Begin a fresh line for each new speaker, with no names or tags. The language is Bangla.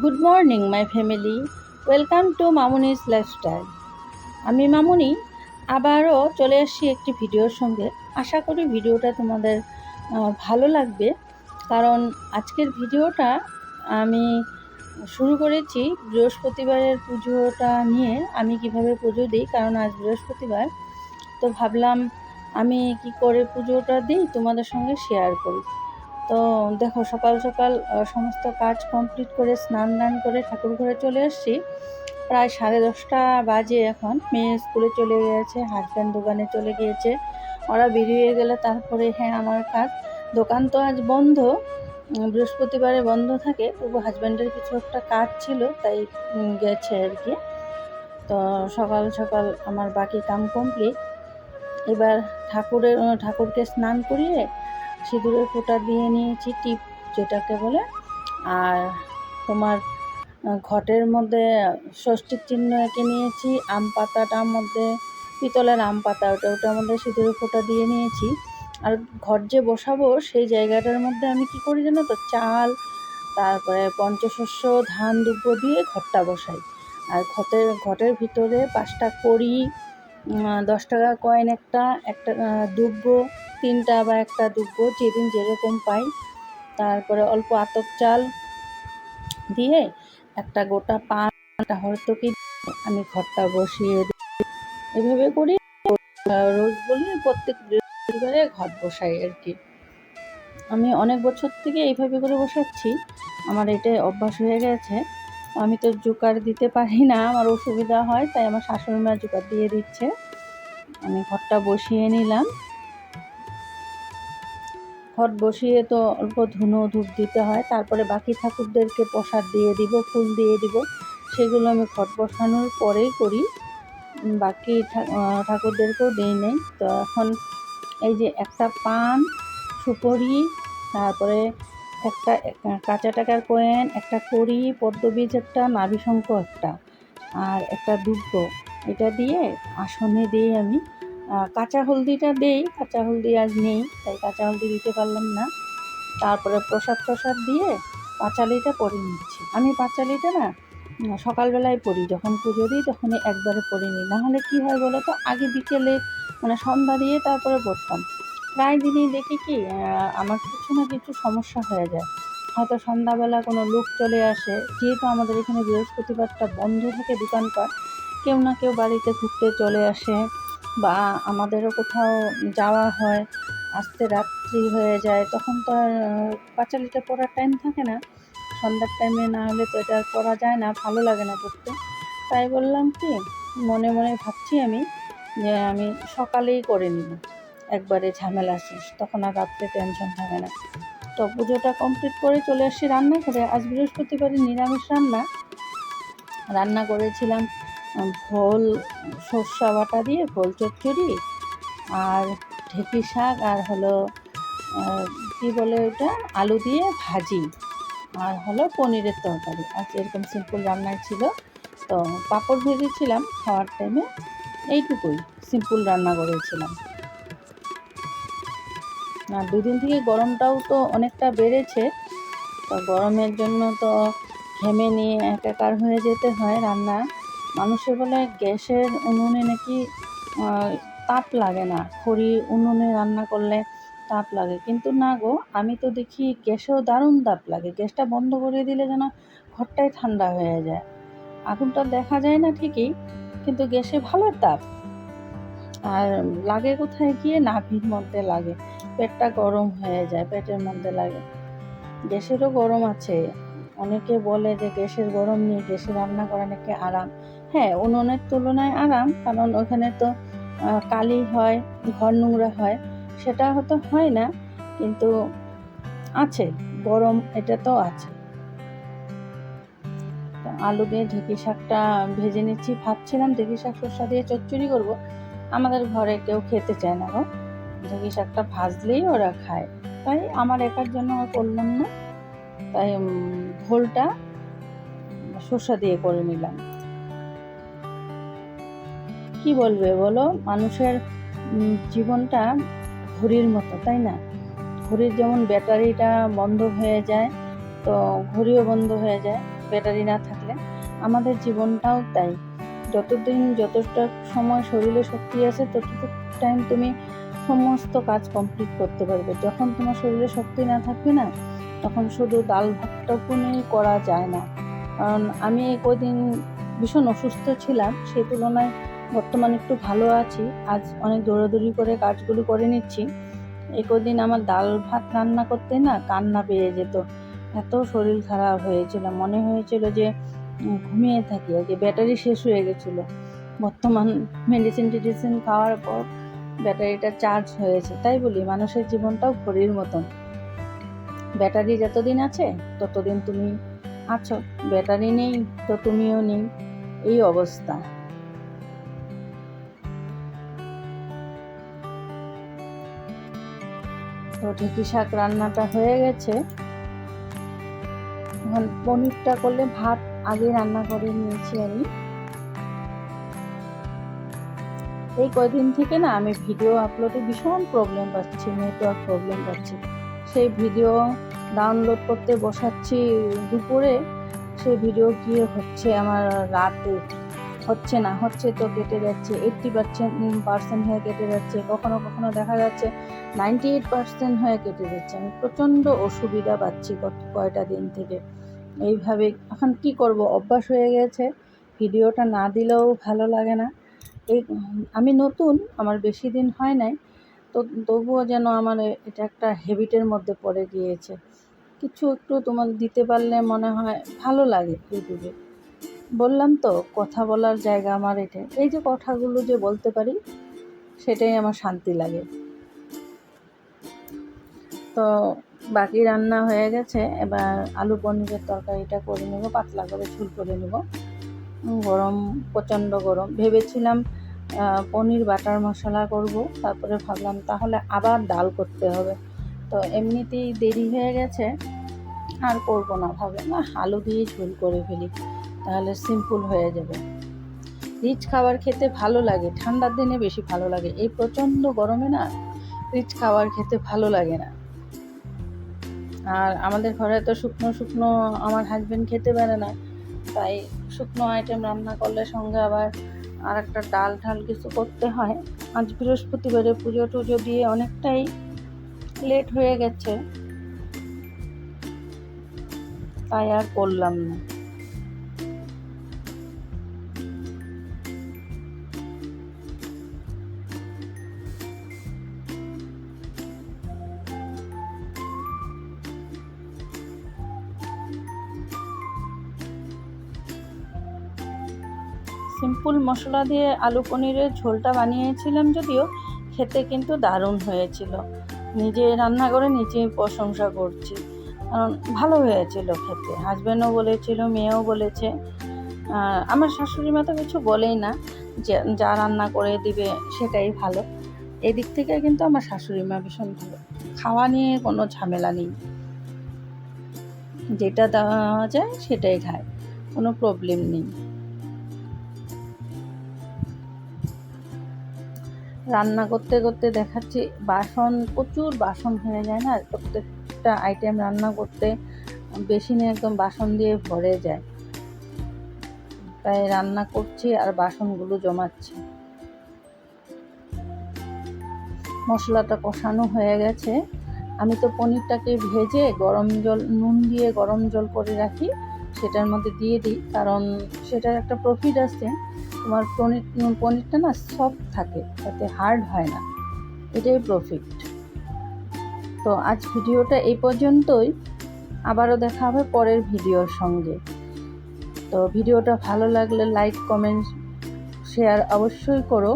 Good morning my family, welcome to Mamuni's lifestyle. আমি মামুনি আবারও চলে আসছি একটি ভিডিওর সঙ্গে। আশা করি ভিডিওটা তোমাদের ভালো লাগবে, কারণ আজকের ভিডিওটা আমি শুরু করেছি বৃহস্পতিবারের পুজোটা নিয়ে। আমি কিভাবে পুজো দিই, কারণ আজ বৃহস্পতিবার, তো ভাবলাম আমি কি করে পুজোটা দিই তোমাদের সঙ্গে শেয়ার করি। তো দেখো, সকাল সকাল সমস্ত কাজ কমপ্লিট করে স্নান দান করে ঠাকুর ঘরে চলে এসেছি। প্রায় 10:30 বাজে এখন। মেয়ে স্কুলে চলে গিয়েছে, হাজব্যান্ড দোকানে চলে গিয়েছে। ওরা বেরিয়ে গেলে তারপরে আমার কাজ। দোকান তো আজ বন্ধ, বৃহস্পতিবারে বন্ধ থাকে, তবু হাজব্যান্ডের কিছু একটা কাজ ছিল, তাই গেছে আর কি। তো সকাল সকাল আমার বাকি কাম কমপ্লিট। এবার ঠাকুরকে স্নান করিয়ে সিঁদুরের ফোঁটা দিয়ে নিয়েছি, টিপ যেটাকে বলে। আর তোমার ঘটের মধ্যে ষষ্ঠীর চিহ্ন এঁকে নিয়েছি। আম পাতাটার মধ্যে, পিতলের আম পাতা, ওটার মধ্যে সিঁদুরের ফোঁটা দিয়ে নিয়েছি। আর ঘট যে বসাবো সেই জায়গাটার মধ্যে আমি কি করি জানো তো, চাল, তারপরে পঞ্চশস্য, ধান, দুব্বো দিয়ে ঘটটা বসাই। আর ঘটের ভিতরে 5টা কড়ি, 10 টাকা কয়েন একটা দুব্বো, 3টা বা একটা দুব্বো, যেদিন যেরকম পাই। তারপরে অল্প আতপ চাল দিয়ে একটা গোটা পান, একটা হরতকি আমি ঘরটা বসিয়ে দিই। এভাবে করি রোজ, বলি প্রত্যেক বৃহস্পতিবারে ঘট বসাই আর কি। আমি অনেক বছর থেকে এইভাবে করে বসাচ্ছি, আমার এটাই অভ্যাস হয়ে গেছে। আমি তো জোকার দিতে পারি না, আমার অসুবিধা হয়, তাই আমার শাশুড়ি মা জোকার দিয়ে দিচ্ছে। আমি ঘরটা বসিয়ে নিলাম। ঘট বসিয়ে তো অল্প ধুনো ধূপ দিতে হয়, তারপরে বাকি ঠাকুরদেরকে প্রসাদ দিয়ে দিব, ফুল দিয়ে দিব। সেগুলো আমি ঘট বসানোর পরেই করি, বাকি ঠাকুরদেরকেও দিই নেই। তো এখন এই যে একটা পান, সুপারি, তারপরে একটা কাঁচা টাকার কয়েন, একটা কড়ি, পদ্মবীজ একটা, নাভিশঙ্খ একটা, আর একটা দুব্বো, এটা দিয়ে আসনে দিই আমি। কাঁচা হলদিটা দেই, কাঁচা হলদি আজ নেই, তাই কাঁচা হলদি দিতে পারলাম না। তারপরে প্রসাদ দিয়ে পাঁচালিটা পরে নিচ্ছি। আমি পাঁচালিটা না সকালবেলায় পড়ি, যখন পুজো দিই তখনই একবারে পড়ে নিই। নাহলে কী হয় বলো তো, আগে বিকেলে সন্ধ্যা দিয়ে তারপরে পড়তাম। প্রায় দিনই দেখি কি আমার কিছু না কিছু সমস্যা হয়ে যায়। হয়তো সন্ধ্যাবেলা কোনো লোক চলে আসে, যেহেতু আমাদের এখানে বৃহস্পতিবারটা বন্ধ থাকে দোকানপাট, কেউ না কেউ বাড়িতে ঘুরতে চলে আসে, বা আমাদেরও কোথাও যাওয়া হয়, আসতে রাত্রি হয়ে যায়, তখন তো আর পাঁচালিটা পড়ার টাইম থাকে না। সন্ধ্যার টাইমে না হলে তো এটা আর পড়া যায় না, ভালো লাগে না পড়তে। তাই বললাম কি, মনে মনে ভাবছি আমি যে আমি সকালেই করে নিব, একবারে ঝামেলা শেষ, তখন আর রাত্রে টেনশন থাকে না। তো পুজোটা কমপ্লিট করে চলে আসছি রান্না করে। আজ বৃহস্পতিবারে নিরামিষ রান্না করেছিলাম ভোল সর্ষা বাটা দিয়ে ভোল চচ্চড়ি, আর ঢেঁকি শাক, আর হলো কী বলে ওটা, আলু দিয়ে ভাজি, আর হলো পনিরের তরকারি। আজ এরকম সিম্পল রান্নাই ছিল। তো পাঁপড় ভেজেছিলাম খাওয়ার টাইমে, এইটুকুই সিম্পল রান্না করেছিলাম। আর 2 দিন থেকে গরমটাও তো অনেকটা বেড়েছে, তো গরমের জন্য তো ঘেমে নিয়ে একাকার হয়ে যেতে হয় রান্না। মানুষে বলে গ্যাসের উনুনে নাকি তাপ লাগে না, খড়ি উনুনে রান্না করলে তাপ লাগে, কিন্তু না গো, আমি তো দেখি গ্যাসেও দারুণ তাপ লাগে। গ্যাসটা বন্ধ করে দিলে যেন ঘরটাই ঠান্ডা হয়ে যায়। আগুনটা দেখা যায় না ঠিকই, কিন্তু গ্যাসে ভালো তাপ। আর লাগে কোথায় গিয়ে, নাভির মধ্যে লাগে, পেটটা গরম হয়ে যায়, পেটের মধ্যে লাগে। গ্যাসেরও গরম আছে। অনেকে বলে যে গ্যাসের গরম নেই, গ্যাসে রান্না করা নাকি আরাম। হ্যাঁ, উনুনের তুলনায় আরাম, কারণ ওখানে তো কালি হয়, ঘর নোংরা হয়, সেটা হয়তো হয় না, কিন্তু আছে গরম, এটা তো আছে। আলু দিয়ে ঢেঁকি শাকটা ভেজে নিচ্ছি, ভাবছিলাম ঢেঁকি শাক সর্ষা দিয়ে চচ্চড়ি করব। আমাদের ঘরে কেউ খেতে চায় না গো, ঢেঁকি শাকটা ভাজলেই ওরা খায়, তাই আমার একার জন্য আর করলাম না। তাই ভোলটা সর্ষা দিয়ে করে নিলাম। কি বলবে বলো, মানুষের জীবনটা ঘড়ির মতো, তাই না? ঘড়ির যেমন ব্যাটারিটা বন্ধ হয়ে যায়, তো ঘড়িও বন্ধ হয়ে যায়, ব্যাটারি না থাকলে। আমাদের জীবনটাও তাই, যতটা সময় শরীরে শক্তি আছে ততটুকু টাইম তুমি সমস্ত কাজ কমপ্লিট করতে পারবে। যখন তোমার শরীরে শক্তি না থাকবে না, তখন শুধু ডাল ভাতটুকু নিয়ে করা যায় না। কারণ আমি কদিন ভীষণ অসুস্থ ছিলাম, সেই তুলনায় বর্তমানে একটু ভালো আছি। আজ অনেক দৌড়াদৌড়ি করে কাজগুলো করে নিচ্ছি। এই কদিন আমার ডাল ভাত রান্না করতে না কান্না পেয়ে যেত, এত শরীর খারাপ হয়েছিল, মনে হয়েছিল যে ঘুমিয়ে থাকি আর কি। ব্যাটারি শেষ হয়ে গেছিলো। বর্তমান মেডিসিন খাওয়ার পর ব্যাটারিটা চার্জ হয়েছে। তাই বলি, মানুষের জীবনটাও ঘড়ির মতন, ব্যাটারি যতদিন আছে ততদিন তুমি আছো, ব্যাটারি নেই তো তুমিও নেই, এই অবস্থা। তো ঢেঁকি শাক রান্নাটা হয়ে গেছে। এখন পনিরটা করলে ভাত আগে রান্না করে নিয়েছি আমি। এই কয়দিন থেকে না আমি ভিডিও আপলোডে ভীষণ প্রবলেম পাচ্ছি, নেটওয়ার্ক প্রবলেম পাচ্ছি। সেই ভিডিও ডাউনলোড করতে বসাচ্ছি দুপুরে, সেই ভিডিও গিয়ে হচ্ছে আমার রাতে, হচ্ছে তো কেটে যাচ্ছে, 80% হয়ে কেটে যাচ্ছে, কখনো কখনো দেখা যাচ্ছে 98% হয়ে কেটে যাচ্ছে। আমি প্রচণ্ড অসুবিধা পাচ্ছি কয়টা দিন থেকে। এইভাবে এখন কি করব, অভ্যাস হয়ে গেছে, ভিডিওটা না দিলেও ভালো লাগে না। আমি নতুন, আমার বেশি দিন হয় নাই, তো তবুও যেন আমার এটা একটা হ্যাবিটের মধ্যে পড়ে গিয়েছে। কিছু একটু তোমার দিতে পারলে মনে হয় ভালো লাগে। ইউটিউবে বললাম তো, কথা বলার জায়গা আমার এটা, এই যে কথাগুলো যে বলতে পারি সেটাই আমার শান্তি লাগে। তো বাকি রান্না হয়ে গেছে, এবার আলু পনিরের তরকারিটা করে নেব, পাতলা করে ঝোল করে নেব। গরম, প্রচণ্ড গরম। ভেবেছিলাম পনির বাটার মশলা করব, তারপরে ভাবলাম তাহলে আবার ডাল করতে হবে, তো এমনিতেই দেরি হয়ে গেছে, আর করবো না। ভাবলাম না, আলু দিয়ে ঝোল করে ফেলি, তাহলে সিম্পল হয়ে যাবে। রিচ খাবার খেতে ভালো লাগে, ঠান্ডার দিনে বেশি ভালো লাগে। এই প্রচণ্ড গরমে না রিচ খাবার খেতে ভালো লাগে না। আর আমাদের ঘরে তো শুকনো আমার হাজবেন্ড খেতে পারে না, তাই শুকনো আইটেম রান্না করলে সঙ্গে আবার আর একটা ডাল কিছু করতে হয়। আজ বৃহস্পতিবারে পুজো টুজো দিয়ে অনেকটাই লেট হয়ে গেছে, তাই আর করলাম না। সিম্পল মশলা দিয়ে আলু পনিরের ঝোলটা বানিয়েছিলাম, যদিও খেতে কিন্তু দারুণ হয়েছিল। নিজে রান্না করে নিজেই প্রশংসা করছি, কারণ ভালো হয়েছিল খেতে। হাজব্যান্ডও বলেছিল, মেয়েও বলেছে। আমার শাশুড়ি মা তো কিছু বলেই না, যে যা রান্না করে দিবে সেটাই ভালো। এদিক থেকে কিন্তু আমার শাশুড়ি মা ভীষণ ভালো, খাওয়া নিয়ে কোনো ঝামেলা নেই, যেটা দেওয়া যায় সেটাই খায়, কোনো প্রবলেম নেই। রান্না করতে করতে দেখাচ্ছি প্রচুর বাসন হয়ে যায় না, প্রত্যেকটা আইটেম রান্না করতে বেসিনে একদম বাসন দিয়ে ভরে যায়, তাই রান্না করছি আর বাসনগুলো জমাচ্ছি। মশলাটা কষানো হয়ে গেছে। আমি তো পনিরটাকে ভেজে নুন দিয়ে গরম জল করে রাখি, সেটার মধ্যে দিয়ে দিই, কারণ সেটার একটা প্রফিট আছে, তোমার পনিরটা না সফট থাকে, তাতে হার্ড হয় না, এটাই প্রফিট। তো আজ ভিডিওটা এই পর্যন্তই, আবারও দেখা হবে পরের ভিডিওর সঙ্গে। তো ভিডিওটা ভালো লাগলে লাইক, কমেন্ট, শেয়ার অবশ্যই করো।